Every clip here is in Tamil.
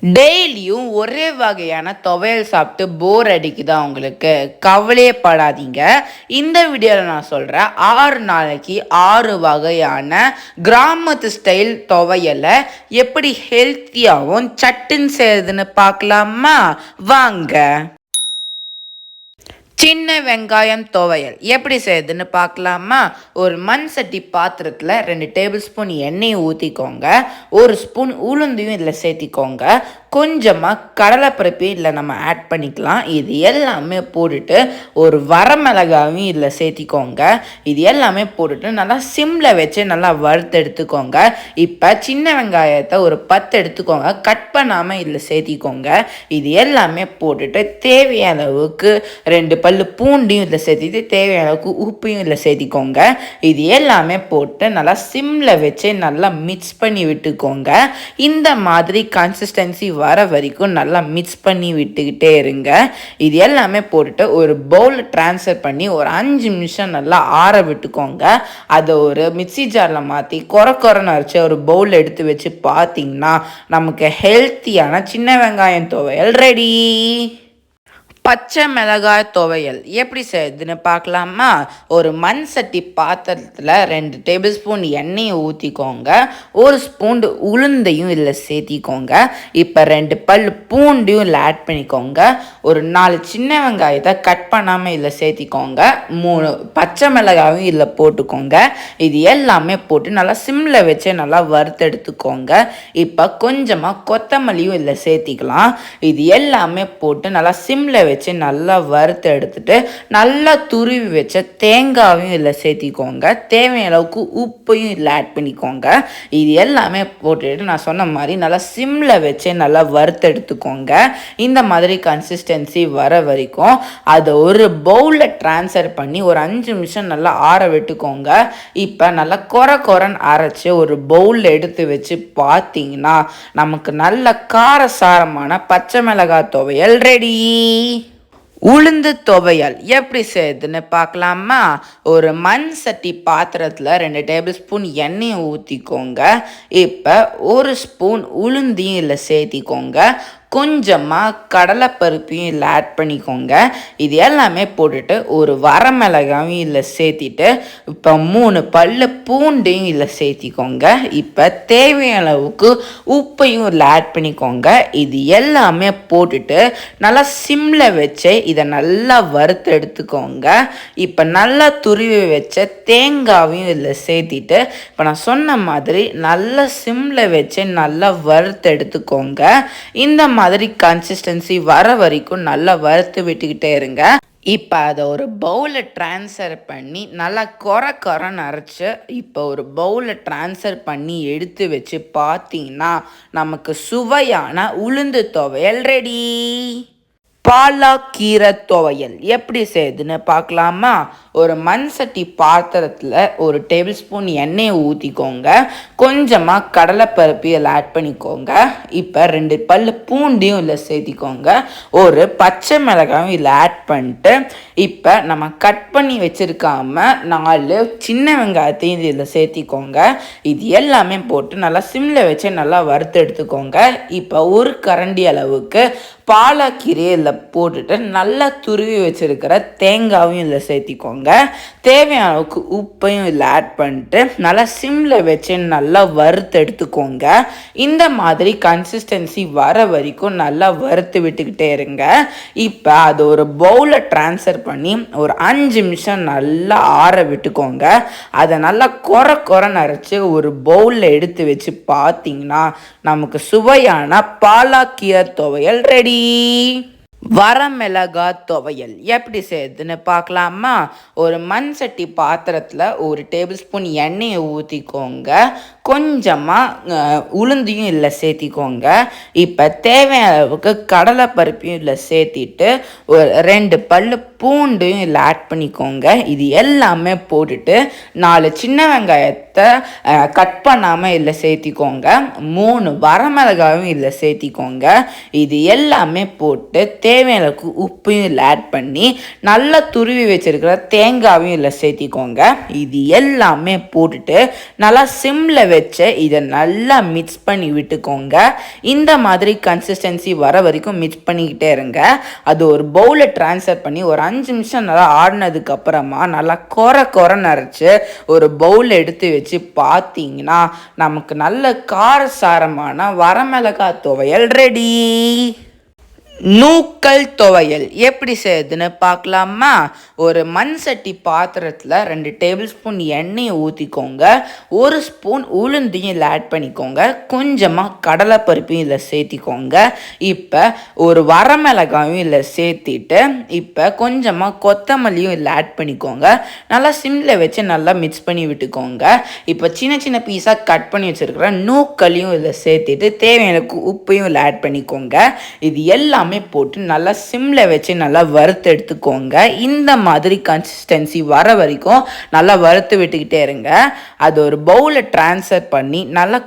டெய்லியும் ஒரே வகையான துவையல் சாப்பிட்டு போர் அடிக்குதா உங்களுக்கு? கவலையே படாதீங்க. இந்த வீடியோவில் நான் சொல்கிறேன் 6 நாளைக்கு 6 வகையான கிராமத்து ஸ்டைல் துவையலை எப்படி ஹெல்த்தியாகவும் சட்டுன்னு செய்யுதுன்னு பார்க்கலாமா? வாங்க. சின்ன வெங்காயம் துவையல் எப்படி செய்யுதுன்னு பார்க்கலாமா? ஒரு மண் சட்டி பாத்திரத்தில் 2 டேபிள் ஸ்பூன் எண்ணெயை ஊற்றிக்கோங்க. 1 ஸ்பூன் உளுந்தையும் இதில் சேர்த்திக்கோங்க. கொஞ்சமாக கடலைப்பருப்பையும் இதில் நம்ம ஆட் பண்ணிக்கலாம். இது எல்லாமே போட்டுட்டு ஒரு வரமிளகாயும் இதில் சேர்த்திக்கோங்க. இது எல்லாமே போட்டுட்டு நல்லா சிம்மில் வச்சு நல்லா வறுத்து எடுத்துக்கோங்க. இப்போ சின்ன வெங்காயத்தை ஒரு 10 எடுத்துக்கோங்க. கட் பண்ணாமல் இதில் சேர்த்திக்கோங்க. இது எல்லாமே போட்டுட்டு தேவையான அளவுக்கு 2 பல்லு பூண்டையும் இதில் சேர்த்திட்டு தேவையான அளவுக்கு உப்பையும் இதில் சேர்த்திக்கோங்க. இது எல்லாமே போட்டு நல்லா சிம்மில் வச்சு நல்லா மிக்ஸ் பண்ணி விட்டுக்கோங்க. இந்த மாதிரி கன்சிஸ்டன்சி வர வரைக்கும் நல்லா மிக்ஸ் பண்ணி விட்டுக்கிட்டே இருங்க. இது எல்லாமே போட்டுட்டு ஒரு பவுலில் ட்ரான்ஸ்ஃபர் பண்ணி ஒரு 5 நிமிஷம் நல்லா ஆற விட்டுக்கோங்க. அதை ஒரு மிக்சி ஜாரில் மாற்றி கொரன்னு அரைச்சி ஒரு பவுலில் எடுத்து வச்சு பார்த்தீங்கன்னா நமக்கு ஹெல்த்தியான சின்ன வெங்காயம் துவையல் ரெடி. பச்சை மிளகாய் துவையல் எப்படி செய்யுதுன்னு பார்க்கலாமா? ஒரு மண் சட்டி பாத்திரத்தில் 2 டேபிள் ஸ்பூன் எண்ணெயை ஊற்றிக்கோங்க. 1 ஸ்பூன் உளுந்தையும் இதில் சேர்த்திக்கோங்க. இப்போ 2 பல் பூண்டையும் இதில் ஆட் பண்ணிக்கோங்க. ஒரு 4 சின்ன வெங்காயத்தை கட் பண்ணாமல் இதில் சேர்த்திக்கோங்க. 3 பச்சை மிளகாயும் இதில் போட்டுக்கோங்க. இது எல்லாமே போட்டு நல்லா சிம்மில் வச்சு நல்லா வறுத்து எடுத்துக்கோங்க. இப்போ கொஞ்சமாக கொத்தமல்லியும் இதில் சேர்த்திக்கலாம். இது எல்லாமே போட்டு நல்லா சிம்மில் வச்சு நல்லா வறுத்து எடுத்துட்டு நல்லா துருவி வச்ச தேங்காயும் இதில் சேர்த்திக்கோங்க. தேவையான அளவுக்கு உப்பையும் இதில் ஆட் பண்ணிக்கோங்க. இது எல்லாமே போட்டுட்டு நான் சொன்ன மாதிரி நல்லா சிம்மில் வச்சு நல்லா வறுத்து எடுத்துக்கோங்க. இந்த மாதிரி கன்சிஸ்டன்சி வர வரைக்கும் அதை ஒரு பவுலில் ட்ரான்ஸ்ஃபர் பண்ணி ஒரு 5 நிமிஷம் நல்லா ஆற விட்டுக்கோங்க. இப்போ நல்லா கொரன்னு அரைச்சி ஒரு பவுலில் எடுத்து வச்சு பார்த்தீங்கன்னா நமக்கு நல்ல காரசாரமான பச்சை மிளகாய் துவையல் ரெடி. உளுந்து துவையல் எப்படி செய்யுதுன்னு பார்க்கலாமா? ஒரு மண் சட்டி பாத்திரத்தில் 2 டேபிள் ஸ்பூன் எண்ணெயை ஊற்றிக்கோங்க. இப்போ 1 ஸ்பூன் உளுந்தையும் இதில் சேர்த்திக்கோங்க. கொஞ்சமாக கடலைப்பருப்பையும் இதில் ஆட் பண்ணிக்கோங்க. இது எல்லாமே போட்டுட்டு ஒரு வரமிளகாயும் இதில் சேர்த்திட்டு இப்போ 3 பல்லு பூண்டையும் இதில் சேர்த்திக்கோங்க. இப்போ தேவையான அளவுக்கு உப்பையும் இதில் ஆட் பண்ணிக்கோங்க. இது எல்லாமே போட்டுட்டு நல்லா சிம்மில் வச்சு இதை நல்லா வறுத்து எடுத்துக்கோங்க. இப்போ நல்லா துருவி வச்ச தேங்காயும் இதில் சேர்த்திட்டு இப்போ நான் சொன்ன மாதிரி நல்லா சிம்மில் வச்சு நல்லா வறுத்து எடுத்துக்கோங்க. இந்த மாதிரி கன்சிஸ்டன்சி வர வரைக்கும் நல்லா வறுத்து விட்டுக்கிட்டே இருங்க. இப்போ அதை ஒரு பவுலில் ட்ரான்ஸ்ஃபர் பண்ணி நல்லா கொரன்னு அரைச்சி இப்போ ஒரு பவுலில் ட்ரான்ஸ்ஃபர் பண்ணி எடுத்து வச்சு பார்த்தீங்கன்னா நமக்கு சுவையான உளுந்து துவையல் ரெடி. பாலாக்கீரை துவையல் எப்படி செய்யுதுன்னு பார்க்கலாமா? ஒரு மண் சட்டி பாத்திரத்தில் 1 டேபிள் ஸ்பூன் எண்ணெயை ஊற்றிக்கோங்க. கொஞ்சமாக கடலைப்பருப்பு இதில் ஆட் பண்ணிக்கோங்க. இப்போ 2 பல் பூண்டையும் இதில் சேர்த்திக்கோங்க. ஒரு பச்சை மிளகாயும் இதில் ஆட் பண்ணிட்டு இப்போ நம்ம கட் பண்ணி வச்சுருக்காம 4 சின்ன வெங்காயத்தையும் இதில் சேர்த்திக்கோங்க. இது எல்லாமே போட்டு நல்லா சிம்மில் வச்சு நல்லா வறுத்து எடுத்துக்கோங்க. இப்போ 1 கரண்டி அளவுக்கு பாலாக்கீரையை இதில் போட்டுட்டு நல்லா துருவி வச்சுருக்கிற தேங்காயும் இதில் சேர்த்திக்கோங்க. தேவையான அளவுக்கு உப்பையும் இதில் ஆட் பண்ணிட்டு நல்லா சிம்மில் வச்சு நல்லா வறுத்து எடுத்துக்கோங்க. இந்த மாதிரி கன்சிஸ்டன்சி வர வரைக்கும் நல்லா வறுத்து விட்டுக்கிட்டே இருங்க. இப்போ அது ஒரு பவுலில் ட்ரான்ஸ்ஃபர் பண்ணி ஒரு 5 நிமிஷம் நல்லா ஆற விட்டுக்கோங்க. அதை நல்லா கொரன்னு அரைச்சி ஒரு பவுலில் எடுத்து வச்சு பார்த்தீங்கன்னா நமக்கு சுவையான பாலாக்கீரை துவையல் ரெடி. வரமிளகாய் துவையல் எப்படி செய்யுதுன்னு பார்க்கலாமா? ஒரு மண் சட்டி பாத்திரத்தில் 1 டேபிள் ஸ்பூன் எண்ணெயை ஊற்றிக்கோங்க. கொஞ்சமாக உளுந்தையும் இதில் சேர்த்திக்கோங்க. இப்போ தேவையான அளவுக்கு கடலைப்பருப்பையும் இதில் சேர்த்திட்டு ஒரு 2 பல்லு பூண்டையும் இதில் ஆட் பண்ணிக்கோங்க. இது எல்லாமே போட்டுட்டு 4 சின்ன வெங்காயத்தை கட் பண்ணாமல் இதில் சேர்த்திக்கோங்க. 3 வரமிளகாயும் இதில் சேர்த்திக்கோங்க. இது எல்லாமே போட்டு தேவையான அளவுக்கு உப்பையும் இதில் ஆட் பண்ணி நல்லா துருவி வச்சுருக்கிற தேங்காயும் இதில் சேர்த்திக்கோங்க. இது எல்லாமே போட்டுட்டு நல்லா சிம்மில் வச்சு இதை நல்லா மிக்ஸ் பண்ணி விட்டுக்கோங்க. இந்த மாதிரி கன்சிஸ்டன்சி வர வரைக்கும் மிக்ஸ் பண்ணிக்கிட்டே இருங்க. அது ஒரு பவுலில் ட்ரான்ஸ்ஃபர் பண்ணி ஒரு 5 நிமிஷம் நல்லா ஆடினதுக்கு அப்புறமா நல்லா கொரன்னு அரைச்சு ஒரு பவுல் எடுத்து வச்சு பார்த்தீங்கன்னா நமக்கு நல்ல காரசாரமான வரமிளகாய் துவையல் ரெடி. நூக்கல் துவையல் எப்படி செய்யுதுன்னு பார்க்கலாமா? ஒரு மண் சட்டி பாத்திரத்தில் 2 டேபிள் ஸ்பூன் எண்ணெயை ஊற்றிக்கோங்க. 1 ஸ்பூன் உளுந்தையும் இதில் ஆட் பண்ணிக்கோங்க. கொஞ்சமாக கடலைப்பருப்பையும் இதில் சேர்த்திக்கோங்க. இப்போ ஒரு வரமிளகாயும் இதில் சேர்த்திட்டு இப்போ கொஞ்சமாக கொத்தமல்லியும் இதில் ஆட் பண்ணிக்கோங்க. நல்லா சிம்மில் வச்சு நல்லா மிக்ஸ் பண்ணி விட்டுக்கோங்க. இப்போ சின்ன சின்ன பீஸாக கட் பண்ணி வச்சுருக்கிற நூக்கலையும் இதில் சேர்த்திட்டு தேவையான உப்பையும் இதில் ஆட் பண்ணிக்கோங்க. இது எல்லாமே போட்டு நல்லா சிம்ல வச்சு நல்லா வறுத்து எடுத்துக்கோங்க. இந்த மாதிரி கன்சிஸ்டன்சி வர வரைக்கும் நல்லா வறுத்து விட்டுக்கிட்டே இருங்க. அது ஒரு பவுலில் ட்ரான்ஸ்ஃபர் பண்ணி நல்லா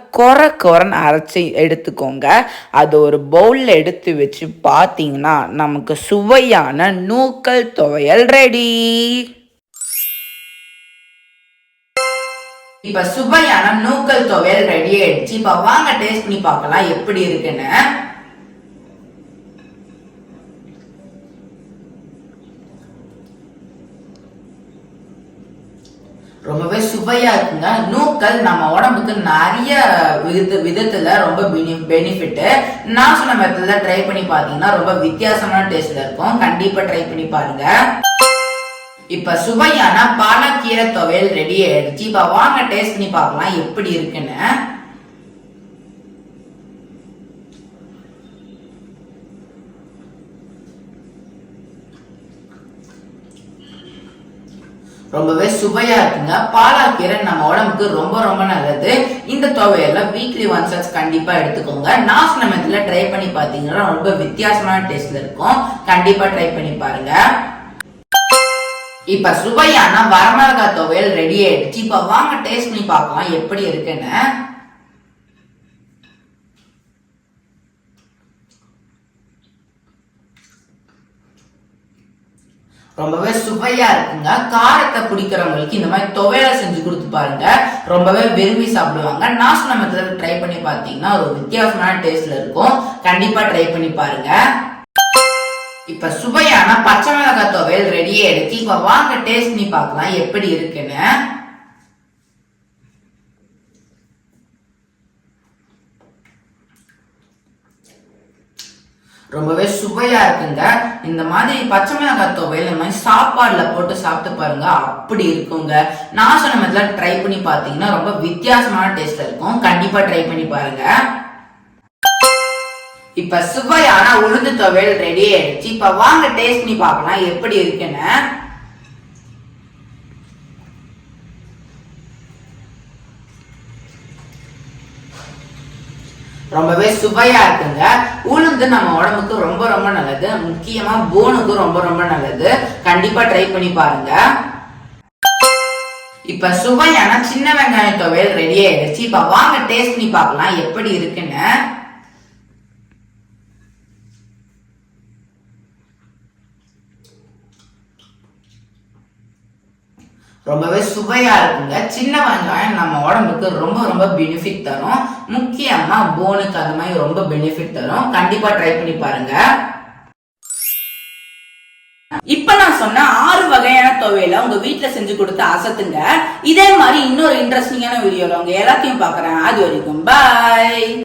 கொரன்னு அரைச்சி எடுத்துக்கோங்க. அது ஒரு பவுலில் எடுத்து வச்சு பார்த்தீங்கன்னா நமக்கு சுவையான நூக்கல் துவையல் ரெடி. இப்ப சுவையான நூக்கல் துவையல் ரெடி ஆயிடுச்சு. இப்ப வாங்க டேஸ்ட் பண்ணி பார்க்கலாம் எப்படி இருக்குன்னு. ரொம்பவே சுவையா இருக்குங்க. நூக்கல் நம்ம உடம்புக்கு நிறைய விதத்துல ரொம்ப பெனிஃபிட். நான் சொன்ன மெத்தட்ல ட்ரை பண்ணி பாத்தீங்கன்னா ரொம்ப வித்தியாசமான டேஸ்ட்ல இருக்கும். கண்டிப்பா ட்ரை பண்ணி பாருங்க. இப்ப சுவையான பாலக்கீரை துவையல் ரெடி ஆயிடுச்சு. இப்ப வாங்க டேஸ்ட் பண்ணி பார்க்கலாம் எப்படி இருக்குன்னு. ரொம்பவே சுவையா இருக்குங்க. பாலாக்கீரை நம்ம உடம்புக்கு ரொம்ப நல்லது. இந்த துவையல்ல வீக்லி ஒன்ஸ் கண்டிப்பா எடுத்துக்கோங்க. நான் சொன்ன மெத்தட்ல ட்ரை பண்ணி பாத்தீங்கன்னா ரொம்ப வித்தியாசமான டேஸ்ட்ல இருக்கும். கண்டிப்பா ட்ரை பண்ணி பாருங்க. இப்ப சுவையான வரமிளகாய் துவையல் ரெடி ஆயிடுச்சு. இப்ப வாங்க டேஸ்ட் பண்ணி பார்க்கலாம் எப்படி இருக்குன்னு. ரொம்பவே சுவையா இருக்குங்க. காரத்தை பிடிக்கிறவங்களுக்கு இந்த மாதிரி துவையலை செஞ்சு கொடுத்து பாருங்க. ரொம்பவே விரும்பி சாப்பிடுவாங்க. நான் சொன்ன மெத்தட்ல ட்ரை பண்ணி பார்த்தீங்கன்னா ஒரு வித்தியாசமான டேஸ்ட்ல இருக்கும். கண்டிப்பா ட்ரை பண்ணி பாருங்க. இப்ப சுவையான பச்சை மிளகாய் துவையல் ரெடி ஆயிடுச்சு. இப்ப வாங்க டேஸ்ட் பண்ணி பார்க்கலாம் எப்படி இருக்குன்னு. ரொம்பவே சுவையா இருக்குங்க. இந்த மாதிரி பச்சை மிளகாய் துவையல் இந்த மாதிரி சாப்பாடுல போட்டு சாப்பிட்டு பாருங்க, அப்படி இருக்குங்க. நான் சொன்ன மெத்தட்ல ட்ரை பண்ணி பார்த்தீங்கன்னா ரொம்ப வித்தியாசமான டேஸ்ட்ல இருக்கும். கண்டிப்பா ட்ரை பண்ணி பாருங்க. இப்ப சுவையான உளுந்து துவையல் ரெடி ஆயிடுச்சு. இப்ப வாங்க டேஸ்ட் பண்ணி பார்க்கலாம் எப்படி இருக்குன்னு. ரொம்பவே சுவையா இருக்குங்க. உளுந்து நம்ம உடம்புக்கு ரொம்ப நல்லது. முக்கியமா போனுக்கு ரொம்ப நல்லது. கண்டிப்பா ட்ரை பண்ணி பாருங்க. இப்ப சுவையான சின்ன வெங்காய துவையல் ரெடி ஆயிடுச்சு. இப்ப வாங்க டேஸ்ட் பண்ணி பார்க்கலாம் எப்படி இருக்குன்னு. ரொம்பவே சுவையா இருக்குங்க. சின்ன வெங்காயம் நம்ம உடம்புக்கு ரொம்ப பெனிஃபிட் தரும். முக்கியமா போனுக்கு அந்த மாதிரி ரொம்ப பெனிஃபிட் தரும். கண்டிப்பா ட்ரை பண்ணி பாருங்க. இப்ப நான் சொன்ன 6 வகையான துவையலை உங்க வீட்டுல செஞ்சு கொடுத்து அசத்துங்க. இதே மாதிரி இன்னொரு இன்ட்ரெஸ்டிங்கான வீடியோல உங்க எல்லாத்தையும் பாக்குறேன். அது வரைக்கும் பாய்.